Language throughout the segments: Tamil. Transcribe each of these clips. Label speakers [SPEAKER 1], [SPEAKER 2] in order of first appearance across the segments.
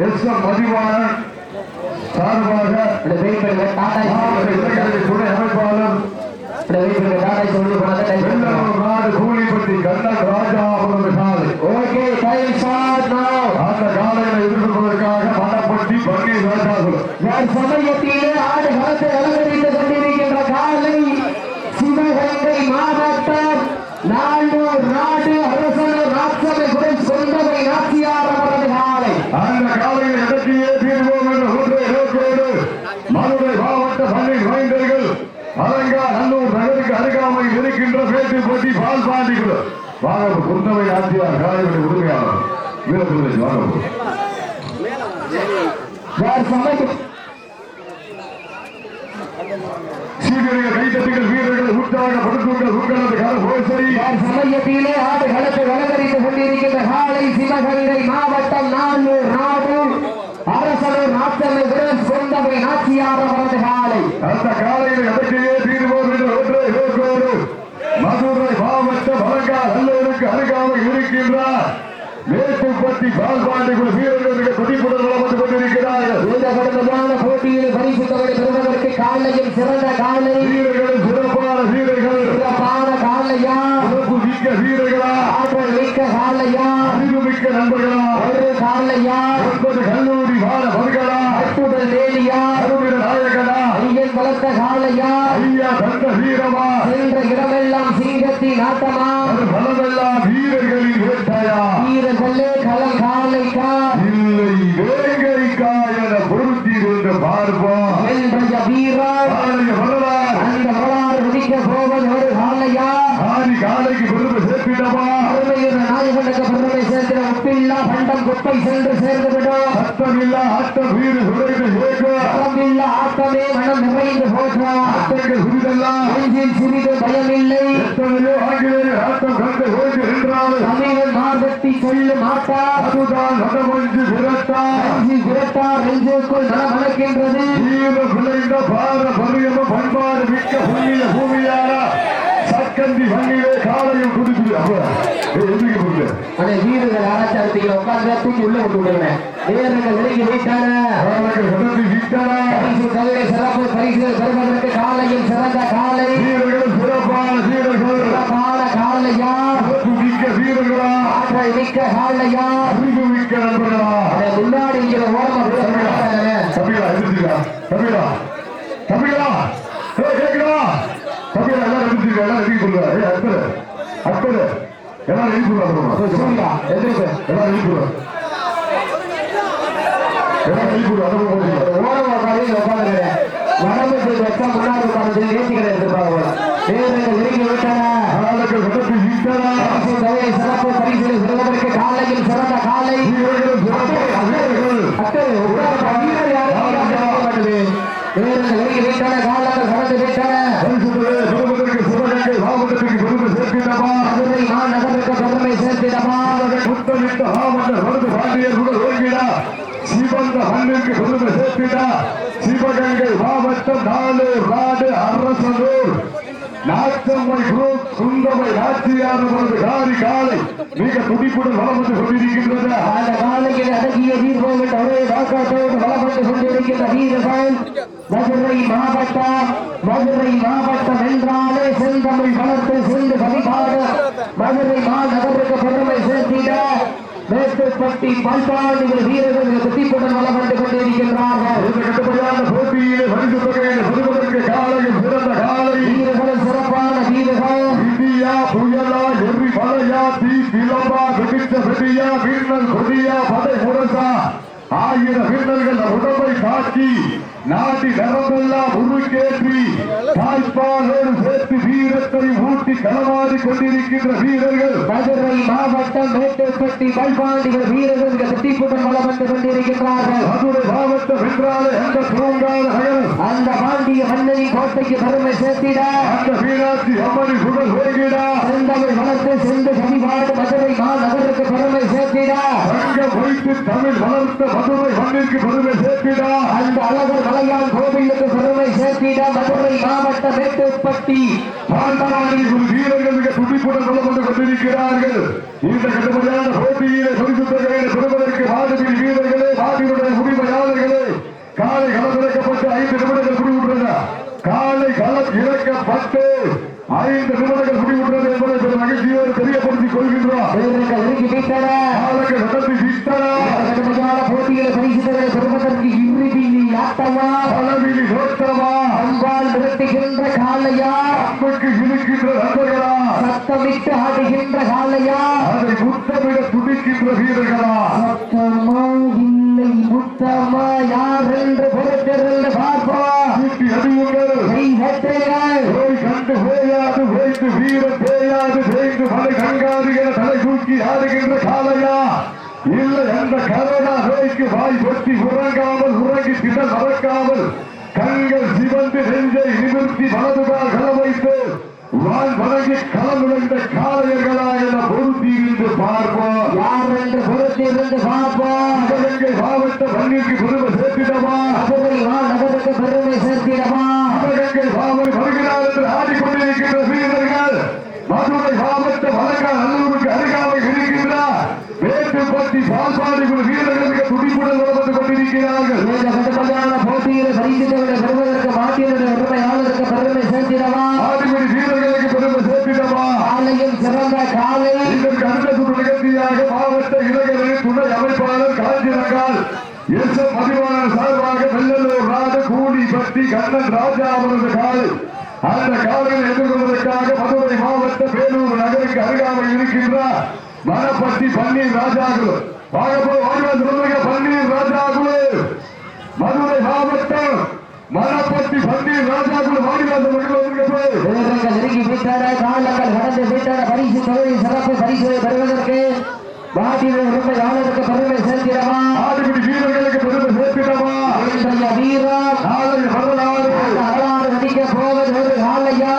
[SPEAKER 1] எஸ் எம் மதிவாணன் சார்பாக துணை அமைப்பாளர் நாடு கூலிப்பட்டி கண்ணன் ராஜா அவர்கள் காலை அந்த காலையில எதிர்கொள்வதற்காக மணப்பட்டி பன்னீர் ராஜாகுலம்
[SPEAKER 2] சமயத்திலே ஆடு களத்தை அலங்கரித்து கொண்டிருக்கின்ற காலை சிவகங்கை மாவட்டம் நாளூர் நாடு அரசனூர் நாட்சமை குறை சொந்தமை நாச்சியார் அவரது காலை
[SPEAKER 1] அந்த காலையில் இடத்தையே தீர்வோம் என்ற ஒன்றை நோக்கோடு மதுரை மாவட்ட பன்னீர் மைந்தர்கள் அலங்கா நல்லூர் நகருக்கு அருகாமையில் இருக்கின்ற பேட்டுப்பட்டி பால் பாண்டிகள் வாங்க குந்தவை நாச்சியார் காலையுடைய உரிமையாளர் வீரப்பிள்ளை வாங்க கைத்தட்டுகள் வீரர்கள் உற்சாகப்படுத்துங்கள் உங்களது
[SPEAKER 2] சமயத்திலே ஆடு களத்தை அலங்கரித்துக் கொண்டிருக்கின்ற காலை சிவகங்கை மாவட்டம் நாளூர் நாடு அரசனூர் நாட்டமை சொந்தமை நாச்சியார் அவரது காலை
[SPEAKER 1] அந்த காலையில் எதற்கையே தீர்வோம் என்ற ஒன்றை நோக்கோடு மதுரை மாவட்டம் அலங்கா நல்லூருக்கு அருகாமல் இருக்கின்றார் மேட்டுப்பட்டி பால்பாண்டிகள் வீரர்கள் துடிப்புடன் வளர்ந்து கொண்டிருக்கிறார்கள்.
[SPEAKER 2] இந்த கடந்தமான போட்டியில் பரிசு தொகை பெறுவதற்கு காலையும் சிறந்த காலை
[SPEAKER 1] வீரர்களும் சிறப்பான வீரர்கள்
[SPEAKER 2] சிறப்பான காலையா
[SPEAKER 1] சிறப்பு மிக்க வீரர்களா
[SPEAKER 2] ஆற்றல் மிக்க காலையா
[SPEAKER 1] அறிவு மிக்க நண்பர்களா
[SPEAKER 2] ஒரு காலையா
[SPEAKER 1] 9 கல்லூரி மாணவர்களா
[SPEAKER 2] அட்டுடல் வேலியா
[SPEAKER 1] அருமிட நாயகனா
[SPEAKER 2] ஐயன் வளர்த்த காலையா
[SPEAKER 1] ஐயா தந்த வீரமா
[SPEAKER 2] சென்ற இடமெல்லாம் சிங்கத்தின் ஆட்டமா
[SPEAKER 1] பலமெல்லாம் வீரர்களின் வேட்டையா
[SPEAKER 2] வீரர்களே களம் காலைக்கா
[SPEAKER 1] இல்லை வேங்கைக்கா என பொருத்தியிருந்த பார்ப்பா
[SPEAKER 2] என்றைய வீரா
[SPEAKER 1] வரலாறு
[SPEAKER 2] அந்த வரலாறு முடிக்க போவது ஒரு காலையா
[SPEAKER 1] ஆதி காலைக்கு பெருமை சேர்த்திடமா
[SPEAKER 2] அருமையுற நாயகனுக்கு பெருமை சேர்க்கிற உப்பில்லா பண்டம் குப்பை சென்று சேர்ந்துவிடும்
[SPEAKER 1] சத்தமில்லா ஆட்டம் வீடு சுரைந்து
[SPEAKER 2] சேர்க்க ஆட்டமே மனம் நிறைந்து போற்றா
[SPEAKER 1] ஆட்டங்கள் சிறிதெல்லாம்
[SPEAKER 2] நெஞ்சில் சிறிது பயமில்லை
[SPEAKER 1] எத்தனையோ ஆங்கிலேயர் ஆட்டம் கண்டு ஓய்ந்து நின்றாலும்
[SPEAKER 2] தமிழன் மார்பட்டி சொல்லு மாட்டா
[SPEAKER 1] அதுதான் நடமஞ்சு விரட்டா
[SPEAKER 2] விரட்டா நெஞ்சுக்குள் நலமணக்கின்றது
[SPEAKER 1] வீர பிள்ளைந்த பார பரியம பண்பாடு மிக்க புண்ணிய பூமியாரா சக்கந்தி வண்டியிலே காலையில் குடிச்சு
[SPEAKER 2] வீரர்கள் ஆராய்ச்சி உட்கார்ந்து தூக்கி உள்ள கொண்டு விடுவேன் வீரர்கள் விலகி சிறப்பு பரிசு பெறுவதற்கு காலையில் சிறந்த காலை
[SPEAKER 1] வீரர்கள் சிறப்பான வீரர்கள்
[SPEAKER 2] சிறப்பான காலையா
[SPEAKER 1] மிக்க வீரர்களா
[SPEAKER 2] ஆற்றல் மிக்க காலையா
[SPEAKER 1] அறிவு மிக்க நண்பர்களா
[SPEAKER 2] முன்னாடி இருக்கிற ஓரம்
[SPEAKER 1] தமிழா எதிர்த்துக்கா தமிழா தமிழா கேட்கிறா தமிழா எல்லாம் எதிர்த்துக்கா எல்லாம் எதிர்த்து சொல்லுவா அற்புத அற்புத எல்லாம் எழுப்பிடுவாங்க
[SPEAKER 2] சூர்யா எதிர்ப்பு
[SPEAKER 1] எல்லாம் எழுப்பிடுவாங்க எல்லாம் எழுப்பிடுவாங்க
[SPEAKER 2] ஓரம் உட்காந்து வடம்பு வச்சா முன்னாடி உட்காந்து ஏற்றிகளை எடுத்துப்பாங்க வீரர்கள் நெருங்கி விட்டன சிறப்பு பரிசு பெறுவதற்கு காலையில் சிறந்த காலை வீரர்கள் நெருங்கி விட்டன காலங்கள் கடந்து விட்டன மதுரை மாநகருக்கு பெருமை சேர்த்திடமா
[SPEAKER 1] முத்தமிட்ட மாவட்ட பாண்டியர் கூட ஓய்கிறா சிவந்த மண்ணிற்கு பெருமை சேர்த்திடா சிவகங்கை மாவட்டம் நாளூர் நாடு அரசனூர் நாட்டம்மை குரூப் சுந்தமை நாச்சியார் காரி காலை மிக துடிப்புடன் வளர்ந்து கொண்டிருக்கின்றது
[SPEAKER 2] அந்த காலையில் அடங்கிய வீரர்கள் ஒரே நோக்கத்தோடு வளர்ந்து கொண்டிருக்கின்ற வீரர்கள் மதுரை மாவட்டம் என்றாலே செந்தமிழ் வளர்த்து சென்று வழிபாடு மதுரை மாநகருக்கு பெருமை சேர்த்திட மேட்டுப்பட்டி பல்பாண்டிகள் வீரர்கள் துடிப்புடன் வளர்ந்து கொண்டிருக்கின்றார்கள்
[SPEAKER 1] கட்டுப்படியான போட்டியிலே பரிசு தொகையை பெறுவதற்கு காலையும் சிறந்த காலை
[SPEAKER 2] வீரர்கள் சிறப்பான வீரர்கள்
[SPEAKER 1] இந்தியா புயலா எரி மலையா தீ பிளம்பா வெடித்த வெடியா வீரர்கள் கொடியா படை முரசா ஆகிய வீரர்கள் உடம்பை தாக்கி நாட்டி நரம்பெல்லாம் உருக்கேற்றி தாய்ப்பாலோடு சேர்த்து வீரத்தை ஊட்டி களமாடி கொண்டிருக்கின்ற வீரர்கள்
[SPEAKER 2] மதுரை மாவட்டம் மேட்டுப்பட்டி பல்பாண்டிகள் வீரர்கள் துடிப்புடன் வளம் வந்து கொண்டிருக்கின்றார்கள்
[SPEAKER 1] மதுரை மாவட்டம் என்றாலே அந்த பூங்கால
[SPEAKER 2] அந்த பாண்டிய மன்னரி கோட்டைக்கு பெருமை சேர்த்திட
[SPEAKER 1] அந்த மீனாட்சி அம்மனி புகழ் ஓய்கிறா
[SPEAKER 2] செந்தமிழ் வளர்த்து சென்று வழிபாடு மதுரை மாநகருக்கு பெருமை சேர்த்திட
[SPEAKER 1] சங்கம் வைத்து தமிழ் வளர்த்த மதுரை மண்ணிற்கு பெருமை சேர்த்திடா
[SPEAKER 2] அந்த அழகர் மலையான் கோவிலுக்கு பெருமை சேர்த்திட இடம் மதுரை மாவட்டம் மேட்டுப்பட்டி
[SPEAKER 1] பாண்டவாணி வீரர்கள் மிக துடிப்புடன் கொண்டு கொண்டிருக்கிறார்கள். இந்த கடுமையான போட்டியிலே பரிசு தொகையை பெறுவதற்கு வாடிபிடி வீரர்களே, வாடியுடைய உரிமையாளர்களே, காலை களம் இறக்கப்பட்டு 5 நிமிடங்கள் முடிவுற்றன. காலை களம் இறக்கப்பட்டு 5 நிமிடங்கள் முடிவுற்றது என்பதை பெரும் மகிழ்ச்சியோடு தெரியப்படுத்திக் கொள்கின்றோம். நடத்தி விட்டன.
[SPEAKER 2] கடுமையான போட்டிகளை பரிசு தொகையை பெறுவதற்கு இறுதி ஆட்டமா
[SPEAKER 1] பலவிழி தோட்டமா
[SPEAKER 2] அன்பால் நிறுத்துகின்ற காலையா
[SPEAKER 1] அம்புக்கு இழுக்கின்ற நண்பர்களா
[SPEAKER 2] சத்தமிட்டு ஆடுகின்ற காலையா
[SPEAKER 1] அதை முத்தமிட துடிக்கின்ற வீரர்களா
[SPEAKER 2] சத்தமா இல்லை முத்தமா யார் என்று பொறுத்திருந்து பார்ப்பா
[SPEAKER 1] கூட்டி அறிவுங்கள்
[SPEAKER 2] வெற்றிகள்
[SPEAKER 1] கண்டு போயாது வைத்து வீரம் பேயாது வேய்ந்து மலை கங்காதிகளை தலை தூக்கி ஆடுகின்ற காலையா இல்லை அந்த கரோனா நோய்க்கு வாய் பொத்தி உறங்காமல் உறங்கி திடல் மறக்காமல் கண்கள் சிவந்து நெஞ்சை நிமிர்த்தி வலதுகால் களம் வைத்து வான் வணங்கி களம் நுழைந்த காளையர்களா என பொறுத்திருந்து பார்ப்போம்.
[SPEAKER 2] யார் என்று பொறுத்திருந்து பார்ப்போம்.
[SPEAKER 1] சிவகங்கை மாவட்ட மண்ணிற்கு பெருமை சேர்த்திடவா,
[SPEAKER 2] மதுரை மாநகருக்கு பெருமை சேர்த்திடவா.
[SPEAKER 1] சிவகங்கை மாவட்டம் வருகிறார் என்று ஆடிக்கொண்டிருக்கின்ற வீரர்கள் மதுரை மாவட்ட மலக்கால் நல்லூருக்கு அருகாமல் இருக்கின்றார். மேட்டுப்பட்டி பால்பாடி வீரர்கள் மிக துடிப்புடன் வந்து கொண்டிருக்கிறார்கள்.
[SPEAKER 2] இந்த கடுமையான போட்டியில் பரிசு தொகையை பெறுவதற்கு மாட்டினுடைய உரிமையாளருக்கு பெருமை சேர்த்திடவா.
[SPEAKER 1] ஆடிப்படி வீரர்களுக்கு பெருமை சேர்த்திடவா.
[SPEAKER 2] காலையும் சிறந்த காலை
[SPEAKER 1] இதற்கு அடுத்த சுற்று நிகழ்ச்சியாக மாவட்ட இளைஞர்கள் துணை அமைப்பாளர் காஞ்சிரங்கால் எஸ் எம் மதிவாளர் சார்பாக வெள்ளலூர் நாடு கூலிப்பட்டி கண்ணன் ராஜா அவரது காலை அந்த காலையில் எதிர்கொள்வதற்காக மதுரை மாவட்ட வேலூர் நகருக்கு அருகாமல் இருக்கின்றார் மணப்பட்டி பன்னீர் ராஜாகுலு பன்னீர் ராஜாகுலு மதுரை மாவட்டம் மணப்பட்டி பன்னீர் ராஜாகுலு
[SPEAKER 2] நெருங்கி விட்டன. காலங்கள் கடந்து விட்டன. பரிசு தொகையை சிறப்பு பரிசுகளை பெறுவதற்கு மாட்டினுடைய உரிமையாளருக்கு பெருமை சேர்த்திடவா.
[SPEAKER 1] ஆடுபிடி வீரர்களுக்கு பெருமை சேர்த்திடவா.
[SPEAKER 2] இன்றைய வீரர்
[SPEAKER 1] நாளைய வரலாறு
[SPEAKER 2] நடிக்க போவது ஒரு காலையா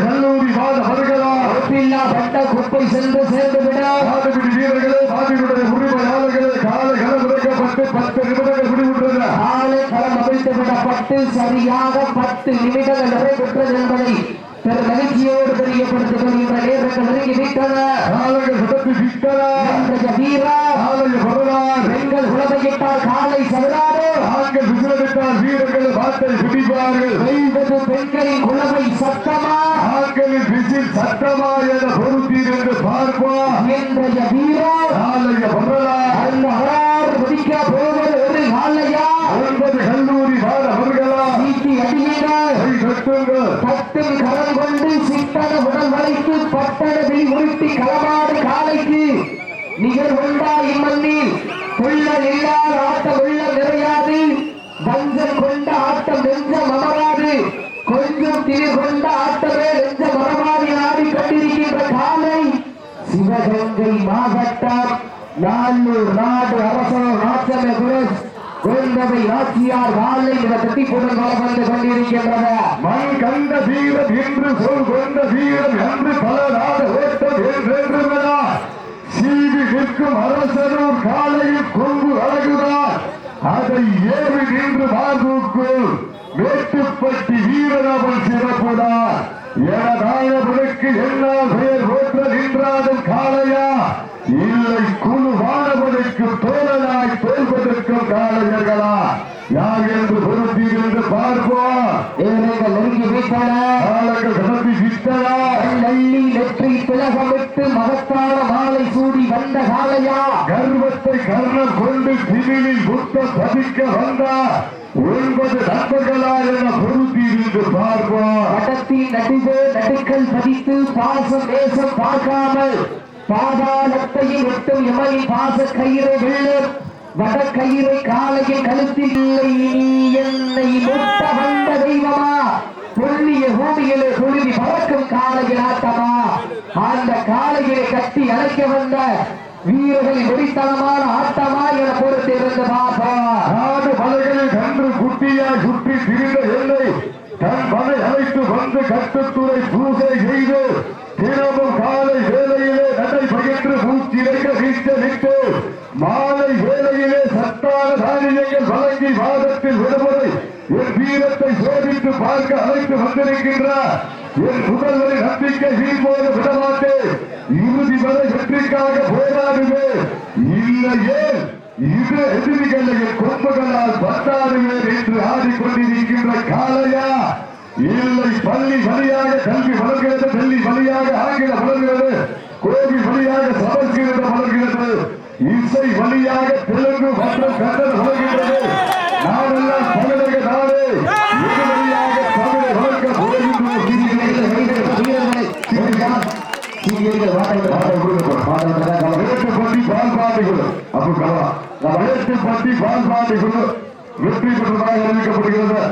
[SPEAKER 1] கல்லூரி வாத வருகளா
[SPEAKER 2] ஒப்பில்லா பட்ட குப்பை சென்று சேர்ந்துவிட.
[SPEAKER 1] ஆடுபிடி வீரர்களே, மாட்டினுடைய உரிமையாளர்களே, காலை களம் இறக்கப்பட்டு 10 நிமிடங்கள் முடிவுற்றது.
[SPEAKER 2] காலை களம் அமைத்து விடப்பட்டு சரியாக 10 நிமிடங்கள் நிறைவுற்றது என்பதை பெரும் மகிழ்ச்சியோடு தெரியப்படுத்திக் கொள்கின்ற நேரங்கள் நெருங்கி விட்டன.
[SPEAKER 1] காலங்கள் சதத்து விட்டன.
[SPEAKER 2] இன்றைய வீரர்
[SPEAKER 1] நாளைய வரலாறு
[SPEAKER 2] பெண்கள் உலகையிட்டால் காலை சதுராறு
[SPEAKER 1] ஆண்கள் விசிலடித்தால் வீரர்கள் பாட்டை பிடிப்பார்கள்.
[SPEAKER 2] செய்வது பெண்களின் குலவை சத்தமா
[SPEAKER 1] ஆண்களின் விசில் சட்டமா என பொறுத்தீர் என்று பார்ப்போம்.
[SPEAKER 2] இன்றைய வீரர்
[SPEAKER 1] நாளைய வரலாறு
[SPEAKER 2] அந்த வரலாறு முடிக்க போவது ஒரு காலையா
[SPEAKER 1] 9 கல்லூரி வாத வருகளா
[SPEAKER 2] நீட்டி அடியுங்கள்
[SPEAKER 1] கட்டுங்கள்
[SPEAKER 2] பத்தில் கரம் கொண்டு சித்தன உடல் வளைத்து பட்டணத்தை உருட்டி களமாடு காலைக்கு நிகழ்வுண்டா இம்மண்ணில் கொள்ளல் இல்லாத ஆட்டம் உள்ள நிறையாது. வஞ்சம் கொண்ட ஆட்டம் நெஞ்சம் அமராது. கொஞ்சம் திரு கொண்ட ஆட்டமே நெஞ்சம் மரமாதி ஆடிக்கொண்டிருக்கின்ற காலை சிவகங்கை மாவட்டம் நாளூர் நாடு அரசர் நாச்சமே குரஸ் கோந்தவை ஆட்சியார் வாழை கட்டிப்புடன் வந்து கொண்டிருக்கின்றன.
[SPEAKER 1] மண் கண்ட வீரம் என்று சொல் கொண்ட வீரம் என்று பல நாடு ஓட்டம் என்றென்றுமடா சீவி நிற்கும் அரசனூர் காலையில் கொங்கு அழகுதான் அதை ஏறி நின்று மார்புக்குள் மேட்டுப்பட்டி வீரனவன் சிறப்புடார் எனதாயவனுக்கு என்னால் பெயர் ஓற்ற நின்றாடும் காளையா இல்லை குழு வானவனுக்கு தோழனாய் தோல்வதற்கும் காளையர்களா யார் என்று பொருத்தீர் என்று பார்ப்போம்.
[SPEAKER 2] நெருங்கி விட்டன.
[SPEAKER 1] காலங்கள் கடத்தி விட்டன.
[SPEAKER 2] நள்ளி நெற்றி திலகமிட்டு மகத்தான மாலை சூடி வந்த காளையா
[SPEAKER 1] கர்வத்தை கர்ணம் கொண்டு திமிழில் புத்தம் பதிக்க வந்தார் 9 நண்பர்களா என பொருத்தீர் என்று பார்ப்போம்.
[SPEAKER 2] வட்டத்தின் நடுவே நடுக்கல் பதித்து பாசம் தேசம் பார்க்காமல் பாதாளத்தையும் விட்டும் எமையின் பாச கயிறை வெள்ளம் வடக்கயிறை காலையில் கழுத்தில் இல்லை. என்னை முட்ட வந்த தெய்வமா பொல்லிய பூமியிலே பொழுதி பறக்கும் காலையில் ஆட்டமா அந்த காலையிலே கட்டி அழைக்க வந்த வீரர்களின் வெறித்தனமான ஆட்டமா என பொறுத்திருந்து பார்ப்போம்.
[SPEAKER 1] நாடு மலைகளில் கன்று குட்டியாய் சுற்றி திரிந்த எல்லை தன் மனை அழைத்து வந்து கட்டுத்துறை பூஜை செய்து தினமும் காலை வேளையிலே நடை பகிர்ந்து மூச்சிறைக்க வீச்சலிட்டு மாலை வேளையிலே சத்தான தானியங்கள் வழங்கி வாதத்தில் விடுமுறை என் வீரத்தை சோதித்து பார்க்க அழைத்து வந்திருக்கின்ற என் முதல்வரின் நம்பிக்கை வீழ்போது விடமாட்டேன். இறுதி வரை வெற்றிக்காக போராடுவேன். இல்லையே இது எதிரிகளை கொம்புகளால் பட்டாடுவேன் என்று ஆடிக்கொண்டிருக்கின்ற காளையா? இல்லை, பள்ளி வழியாக கல்வி வளர்கிறது, டெல்லி வழியாக ஆங்கிலம் வளர்கிறது, கோபி வழியாக சமஸ்கிருதம் வளர்கிறது, இசை வழியாக தெலுங்கு மற்றும் கன்னடம் வளர்கிறது. நாமெல்லாம் தமிழக நாடு. இது வழியாக தமிழை வளர்க்க போகின்றோம். வெற்றி பெற்றதாக அறிவிக்கப்படுகிறது.